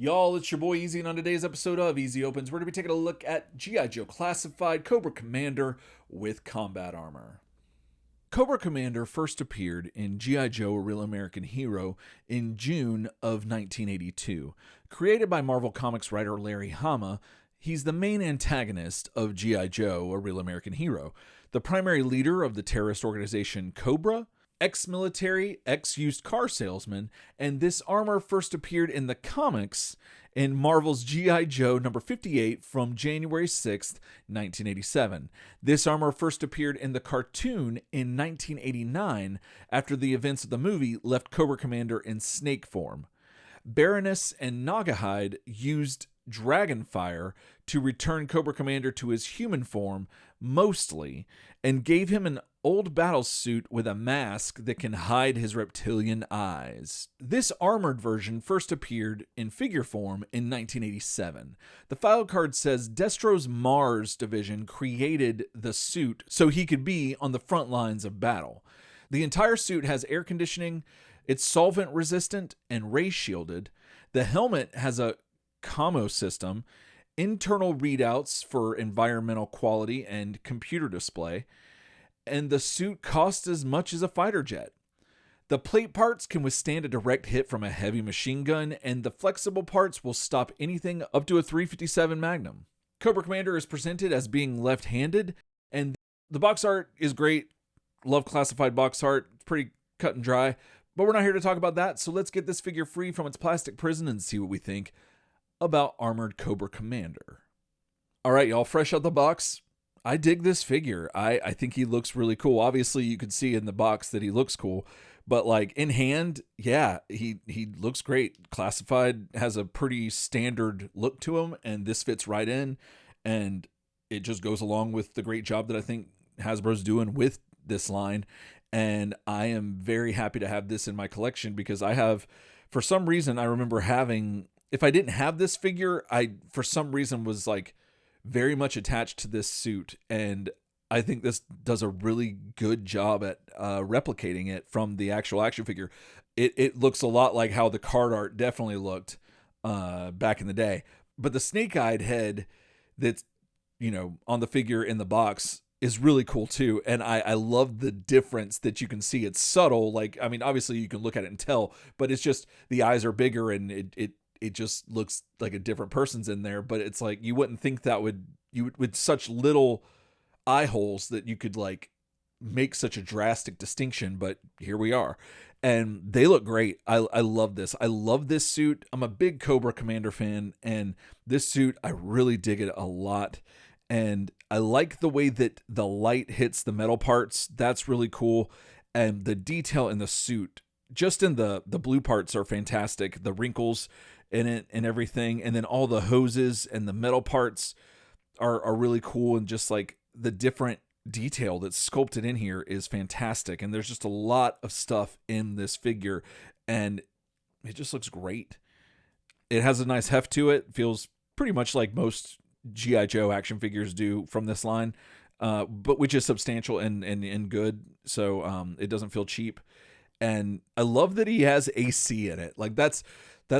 Y'all, it's your boy Easy, and on today's episode of Easy Opens, we're going to be taking a look at G.I. Joe Classified Cobra Commander with combat armor. Cobra Commander first appeared in G.I. Joe, A Real American Hero in June of 1982. Created by Marvel Comics writer Larry Hama, he's the main antagonist of G.I. Joe, A Real American Hero, the primary leader of the terrorist organization Cobra, ex-military, ex-used car salesman, and this armor first appeared in the comics in Marvel's G.I. Joe number 58 from January 6th, 1987. This armor first appeared in the cartoon in 1989 after the events of the movie left Cobra Commander in snake form. Baroness and Nagahide used Dragonfire to return Cobra Commander to his human form, mostly, and gave him an old battle suit with a mask that can hide his reptilian eyes. This armored version first appeared in figure form in 1987. The file card says Destro's Mars division created the suit so he could be on the front lines of battle. The entire suit has air conditioning, it's solvent resistant and ray shielded. The helmet has a commo system, internal readouts for environmental quality and computer display, and the suit costs as much as a fighter jet. The plate parts can withstand a direct hit from a heavy machine gun, and the flexible parts will stop anything up to a .357 Magnum. Cobra Commander is presented as being left-handed, and the box art is great. Love classified box art. It's pretty cut and dry, but we're not here to talk about that, so let's get this figure free from its plastic prison and see what we think about armored Cobra Commander. All right, y'all, fresh out the box, I dig this figure. I think he looks really cool. Obviously, you can see in the box that he looks cool, but like in hand, yeah, he looks great. Classified has a pretty standard look to him, and this fits right in, and it just goes along with the great job that I think Hasbro's doing with this line. And I am very happy to have this in my collection because I have, for some reason, I remember having, if I didn't have this figure, I, for some reason, was like very much attached to this suit. And I think this does a really good job at replicating it from the actual action figure. It looks a lot like how the card art definitely looked back in the day. But the snake-eyed head that's, on the figure in the box is really cool too. And I love the difference that you can see. It's subtle. Like, I mean, obviously you can look at it and tell, but it's just the eyes are bigger and it just looks like a different person's in there. But it's like, you wouldn't think that with such little eye holes that you could like make such a drastic distinction, but here we are. And they look great. I love this. I love this suit. I'm a big Cobra Commander fan, and this suit, I really dig it a lot. And I like the way that the light hits the metal parts. That's really cool. And the detail in the suit, just in the blue parts, are fantastic. The wrinkles in it and everything. And then all the hoses and the metal parts are really cool. And just like the different detail that's sculpted in here is fantastic. And there's just a lot of stuff in this figure. And it just looks great. It has a nice heft to it. Feels pretty much like most G.I. Joe action figures do from this line, but which is substantial and good. So it doesn't feel cheap. And I love that he has AC in it. Like that's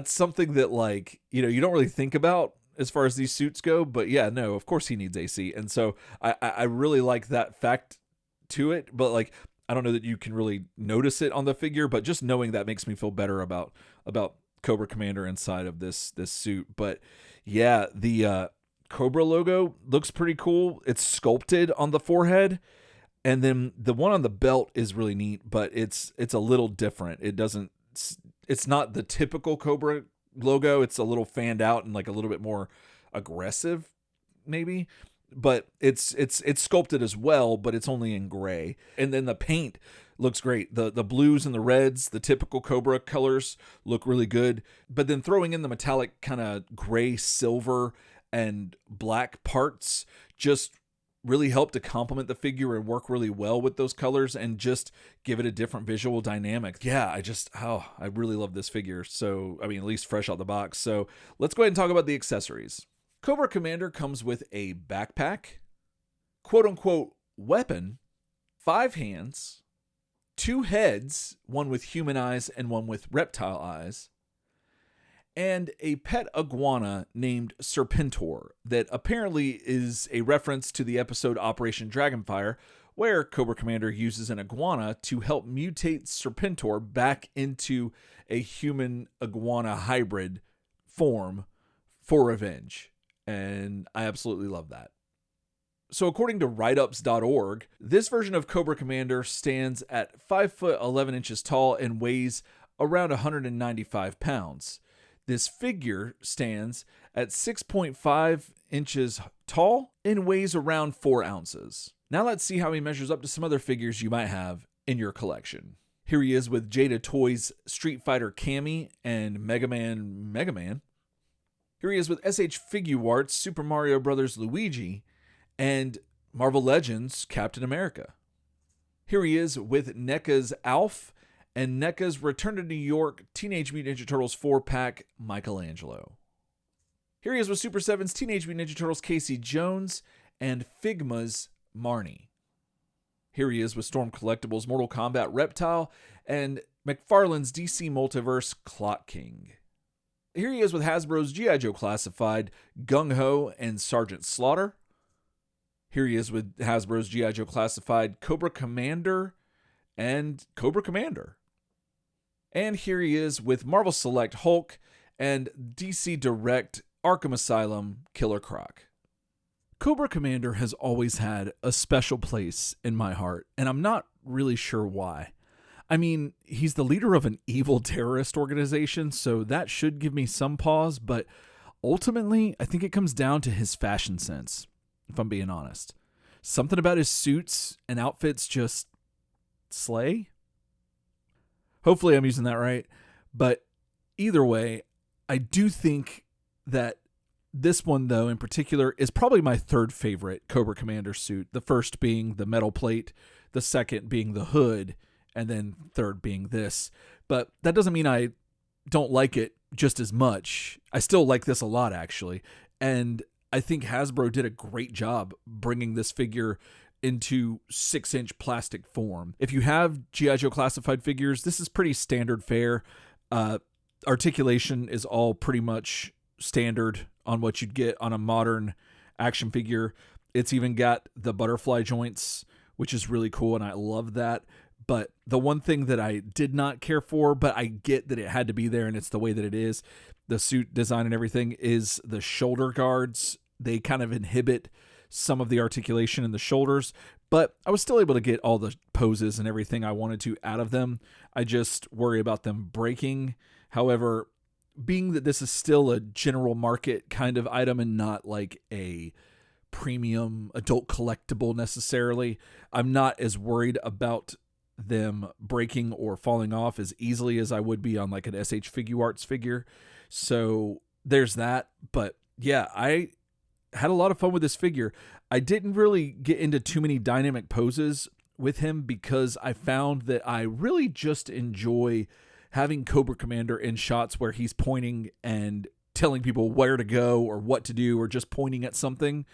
something that, like, you don't really think about as far as these suits go, but yeah, no, of course he needs AC. And so I really like that fact to it, but like, I don't know that you can really notice it on the figure, but just knowing that makes me feel better about Cobra Commander inside of this suit. But yeah, the Cobra logo looks pretty cool. It's sculpted on the forehead, and then the one on the belt is really neat, but it's a little different. It's not the typical Cobra logo. It's a little fanned out and like a little bit more aggressive maybe, but it's sculpted as well, but it's only in gray. And then the paint looks great. The blues and the reds, the typical Cobra colors, look really good, but then throwing in the metallic kind of gray, silver, and black parts just really help to complement the figure and work really well with those colors and just give it a different visual dynamic. Yeah, I really love this figure. So, I mean, at least fresh out the box. So let's go ahead and talk about the accessories. Cobra Commander comes with a backpack, quote unquote weapon, 5 hands, 2 heads, one with human eyes and one with reptile eyes, and a pet iguana named Serpentor that apparently is a reference to the episode Operation Dragonfire, where Cobra Commander uses an iguana to help mutate Serpentor back into a human iguana hybrid form for revenge. And I absolutely love that. So according to writeups.org, this version of Cobra Commander stands at 5 foot 11 inches tall and weighs around 195 pounds. This figure stands at 6.5 inches tall and weighs around 4 ounces. Now let's see how he measures up to some other figures you might have in your collection. Here he is with Jada Toys Street Fighter Cammy and Mega Man. Here he is with SH Figuarts Super Mario Bros. Luigi and Marvel Legends Captain America. Here he is with NECA's Alf and NECA's Return to New York Teenage Mutant Ninja Turtles 4-pack Michelangelo. Here he is with Super 7's Teenage Mutant Ninja Turtles Casey Jones and Figma's Marnie. Here he is with Storm Collectibles Mortal Kombat Reptile and McFarlane's DC Multiverse Clock King. Here he is with Hasbro's G.I. Joe Classified Gung Ho and Sergeant Slaughter. Here he is with Hasbro's G.I. Joe Classified Cobra Commander and Cobra Commander. And here he is with Marvel Select Hulk and DC Direct Arkham Asylum Killer Croc. Cobra Commander has always had a special place in my heart, and I'm not really sure why. I mean, he's the leader of an evil terrorist organization, so that should give me some pause, but ultimately, I think it comes down to his fashion sense, if I'm being honest. Something about his suits and outfits just slay? Hopefully I'm using that right. But either way, I do think that this one, though, in particular, is probably my third favorite Cobra Commander suit. The first being the metal plate, the second being the hood, and then third being this. But that doesn't mean I don't like it just as much. I still like this a lot, actually. And I think Hasbro did a great job bringing this figure into 6-inch plastic form. If you have G.I. Joe Classified figures, this is pretty standard fare. Articulation is all pretty much standard on what you'd get on a modern action figure. It's even got the butterfly joints, which is really cool, and I love that. But the one thing that I did not care for, but I get that it had to be there, and it's the way that it is, the suit design and everything, is the shoulder guards. They kind of inhibit some of the articulation in the shoulders, but I was still able to get all the poses and everything I wanted to out of them. I just worry about them breaking. However, being that this is still a general market kind of item and not like a premium adult collectible necessarily, I'm not as worried about them breaking or falling off as easily as I would be on like an SH Figuarts figure. So there's that. But yeah, I had a lot of fun with this figure. I didn't really get into too many dynamic poses with him because I found that I really just enjoy having Cobra Commander in shots where he's pointing and telling people where to go or what to do or just pointing at something.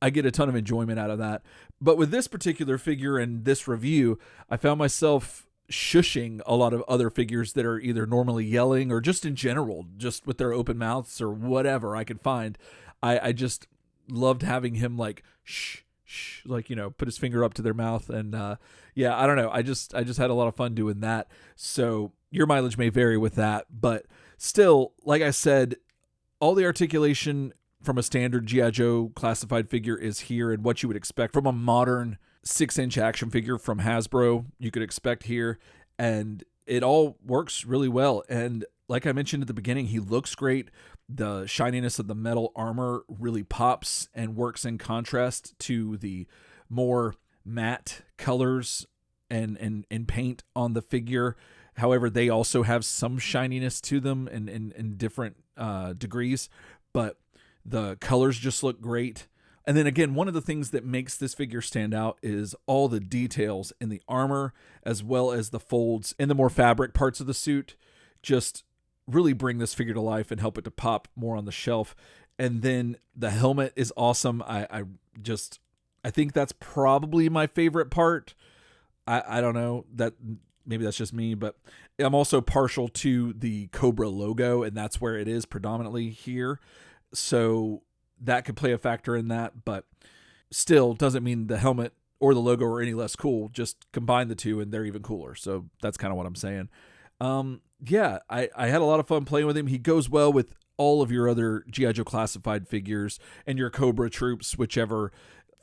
I get a ton of enjoyment out of that. But with this particular figure and this review, I found myself shushing a lot of other figures that are either normally yelling or just in general, just with their open mouths or whatever I could find. I just loved having him like, shh, shh, like, you know, put his finger up to their mouth. And yeah, I don't know. I just had a lot of fun doing that. So your mileage may vary with that. But still, like I said, all the articulation from a standard G.I. Joe Classified figure is here, and what you would expect from a modern 6-inch action figure from Hasbro, you could expect here. And it all works really well. And like I mentioned at the beginning, he looks great. The shininess of the metal armor really pops and works in contrast to the more matte colors and paint on the figure. However, they also have some shininess to them in different degrees, but the colors just look great. And then again, one of the things that makes this figure stand out is all the details in the armor, as well as the folds in the more fabric parts of the suit. Just really bring this figure to life and help it to pop more on the shelf. And then the helmet is awesome. I think that's probably my favorite part. I don't know, that maybe that's just me, but I'm also partial to the Cobra logo, and that's where it is predominantly here. So that could play a factor in that, but still doesn't mean the helmet or the logo are any less cool. Just combine the two and they're even cooler. So that's kind of what I'm saying. Yeah, I had a lot of fun playing with him. He goes well with all of your other G.I. Joe classified figures and your Cobra troops, whichever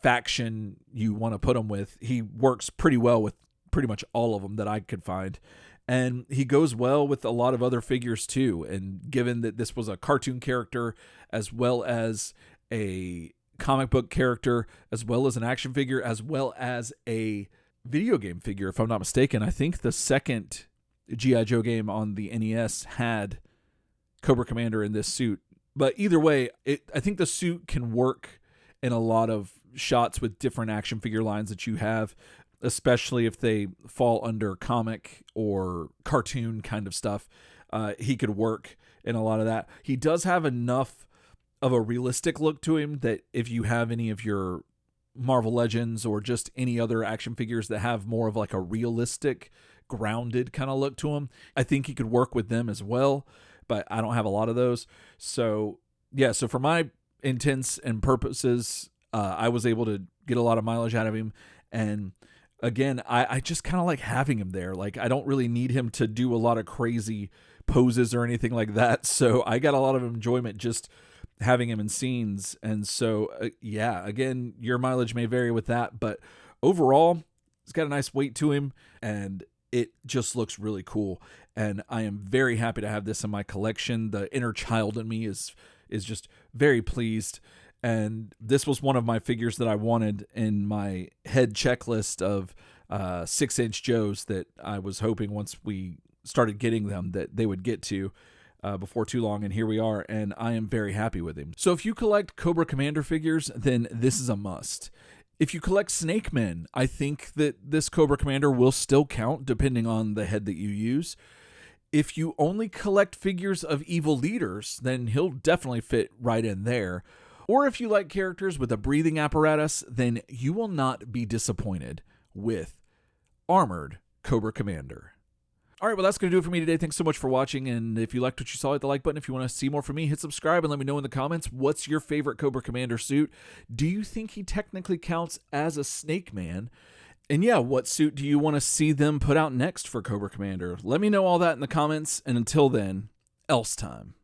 faction you want to put him with. He works pretty well with pretty much all of them that I could find. And he goes well with a lot of other figures too. And given that this was a cartoon character, as well as a comic book character, as well as an action figure, as well as a video game figure, if I'm not mistaken, I think the second G.I. Joe game on the NES had Cobra Commander in this suit. But either way, I think the suit can work in a lot of shots with different action figure lines that you have, especially if they fall under comic or cartoon kind of stuff. He could work in a lot of that. He does have enough of a realistic look to him that if you have any of your Marvel Legends or just any other action figures that have more of like a realistic, grounded kind of look to him, I think he could work with them as well. But I don't have a lot of those. So yeah, so for my intents and purposes, I was able to get a lot of mileage out of him. And again, I just kind of like having him there. Like, I don't really need him to do a lot of crazy poses or anything like that. So I got a lot of enjoyment just having him in scenes. And so, yeah, again, your mileage may vary with that. But overall, he's got a nice weight to him. And it just looks really cool. And I am very happy to have this in my collection. The inner child in me is just very pleased. And this was one of my figures that I wanted in my head checklist of 6-inch Joes that I was hoping once we started getting them that they would get to before too long. And here we are. And I am very happy with him. So if you collect Cobra Commander figures, then this is a must. If you collect Snake Men, I think that this Cobra Commander will still count depending on the head that you use. If you only collect figures of evil leaders, then he'll definitely fit right in there. Or if you like characters with a breathing apparatus, then you will not be disappointed with Armored Cobra Commander. All right, well, that's going to do it for me today. Thanks so much for watching. And if you liked what you saw, hit the like button. If you want to see more from me, hit subscribe and let me know in the comments, what's your favorite Cobra Commander suit? Do you think he technically counts as a Snake Man? And yeah, what suit do you want to see them put out next for Cobra Commander? Let me know all that in the comments. And until then, else time.